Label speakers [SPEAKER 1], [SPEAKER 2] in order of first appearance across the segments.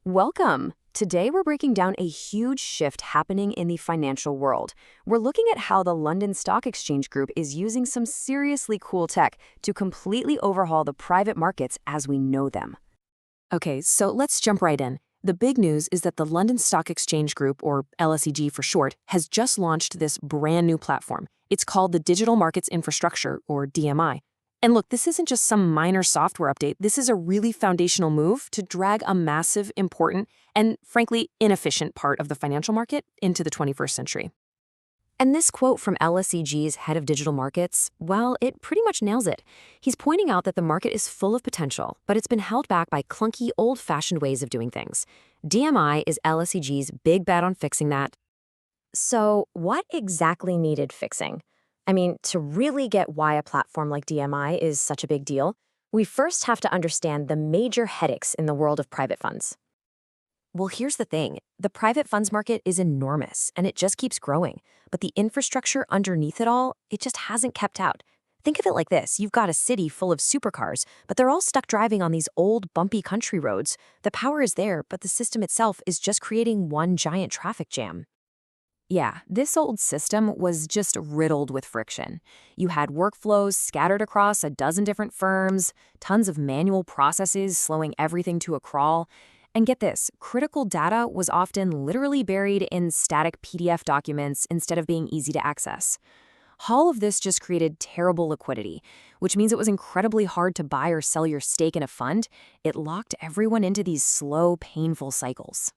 [SPEAKER 1] Welcome! Today we're breaking down a huge shift happening in the financial world. We're looking at how the London Stock Exchange Group is using some seriously cool tech to completely overhaul the private markets as we know them. Okay, so let's jump right in. The big news is that the London Stock Exchange Group, or LSEG for short, has just launched this brand new platform. It's called the Digital Markets Infrastructure, or DMI. And look, this isn't just some minor software update. This is a really foundational move to drag a massive, important, and frankly, inefficient part of the financial market into the 21st century. And this quote from LSEG's head of digital markets, well, it pretty much nails it. He's pointing out that the market is full of potential, but it's been held back by clunky, old-fashioned ways of doing things. DMI is LSEG's big bet on fixing that.
[SPEAKER 2] So, what exactly needed fixing? I mean, to really get why a platform like DMI is such a big deal, we first have to understand the major headaches in the world of private funds.
[SPEAKER 1] Well, here's the thing. The private funds market is enormous, and it just keeps growing. But the infrastructure underneath it all, it just hasn't kept out. Think of it like this. You've got a city full of supercars, but they're all stuck driving on these old, bumpy country roads. The power is there, but the system itself is just creating one giant traffic jam. Yeah, this old system was just riddled with friction. You had workflows scattered across a dozen different firms, tons of manual processes slowing everything to a crawl. And get this, critical data was often literally buried in static PDF documents instead of being easy to access. All of this just created terrible liquidity, which means it was incredibly hard to buy or sell your stake in a fund. It locked everyone into these slow, painful cycles.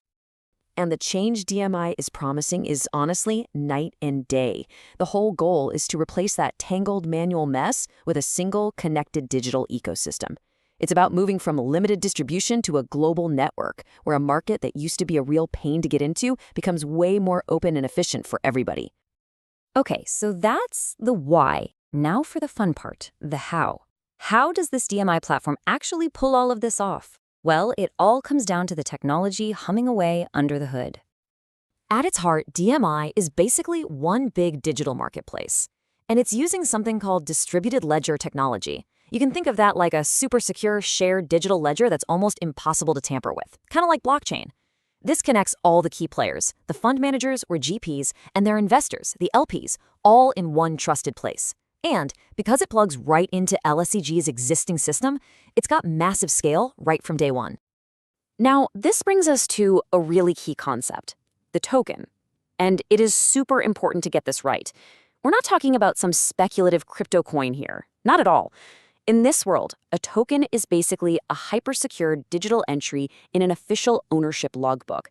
[SPEAKER 1] And the change DMI is promising is honestly night and day. The whole goal is to replace that tangled manual mess with a single connected digital ecosystem. It's about moving from limited distribution to a global network, where a market that used to be a real pain to get into becomes way more open and efficient for everybody. Okay, so that's the why. Now for the fun part, the how. How does this DMI platform actually pull all of this off? Well, it all comes down to the technology humming away under the hood. At its heart, DMI is basically one big digital marketplace, and it's using something called distributed ledger technology. You can think of that like a super secure shared digital ledger that's almost impossible to tamper with, kind of like blockchain. This connects all the key players, the fund managers or GPs, and their investors, the LPs, all in one trusted place. And because it plugs right into LSEG's existing system, it's got massive scale right from day one. Now, this brings us to a really key concept, the token. And it is super important to get this right. We're not talking about some speculative crypto coin here. Not at all. In this world, a token is basically a hyper-secured digital entry in an official ownership logbook.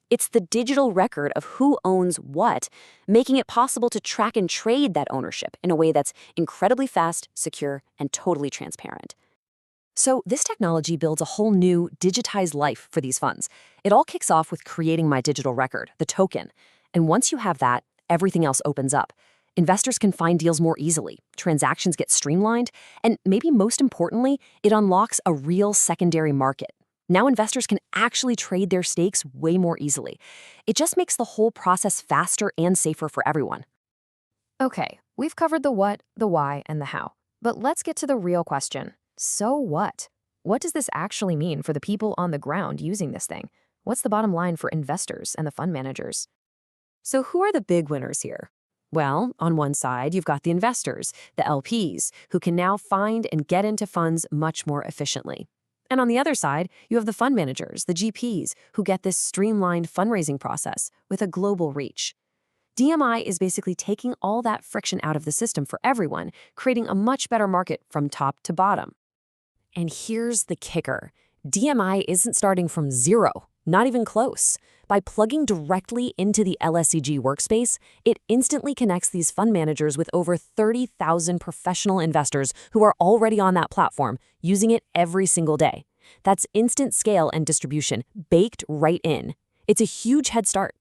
[SPEAKER 1] It's the digital record of who owns what, making it possible to track and trade that ownership in a way that's incredibly fast, secure, and totally transparent. So this technology builds a whole new digitized life for these funds. It all kicks off with creating my digital record, the token. And once you have that, everything else opens up. Investors can find deals more easily, transactions get streamlined, and maybe most importantly, it unlocks a real secondary market. Now investors can actually trade their stakes way more easily. It just makes the whole process faster and safer for everyone. Okay, we've covered the what, the why, and the how. But let's get to the real question. So what? What does this actually mean for the people on the ground using this thing? What's the bottom line for investors and the fund managers? So who are the big winners here? Well, on one side, you've got the investors, the LPs, who can now find and get into funds much more efficiently. And on the other side, you have the fund managers, the GPs, who get this streamlined fundraising process with a global reach. DMI is basically taking all that friction out of the system for everyone, creating a much better market from top to bottom. And here's the kicker. DMI isn't starting from zero, not even close. By plugging directly into the LSEG workspace, it instantly connects these fund managers with over 30,000 professional investors who are already on that platform, using it every single day. That's instant scale and distribution baked right in. It's a huge head start.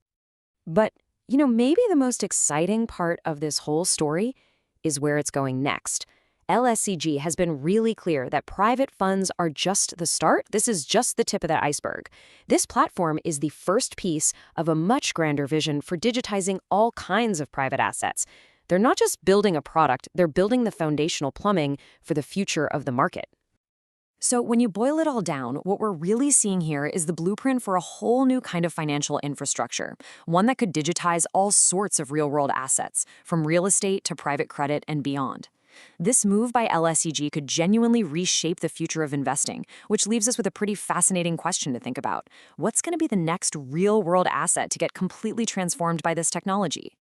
[SPEAKER 1] But, maybe the most exciting part of this whole story is where it's going next. LSEG has been really clear that private funds are just the start. This is just the tip of the iceberg. This platform is the first piece of a much grander vision for digitizing all kinds of private assets. They're not just building a product, they're building the foundational plumbing for the future of the market. So, when you boil it all down, what we're really seeing here is the blueprint for a whole new kind of financial infrastructure, one that could digitize all sorts of real world assets, from real estate to private credit and beyond. This move by LSEG could genuinely reshape the future of investing, which leaves us with a pretty fascinating question to think about. What's going to be the next real world asset to get completely transformed by this technology?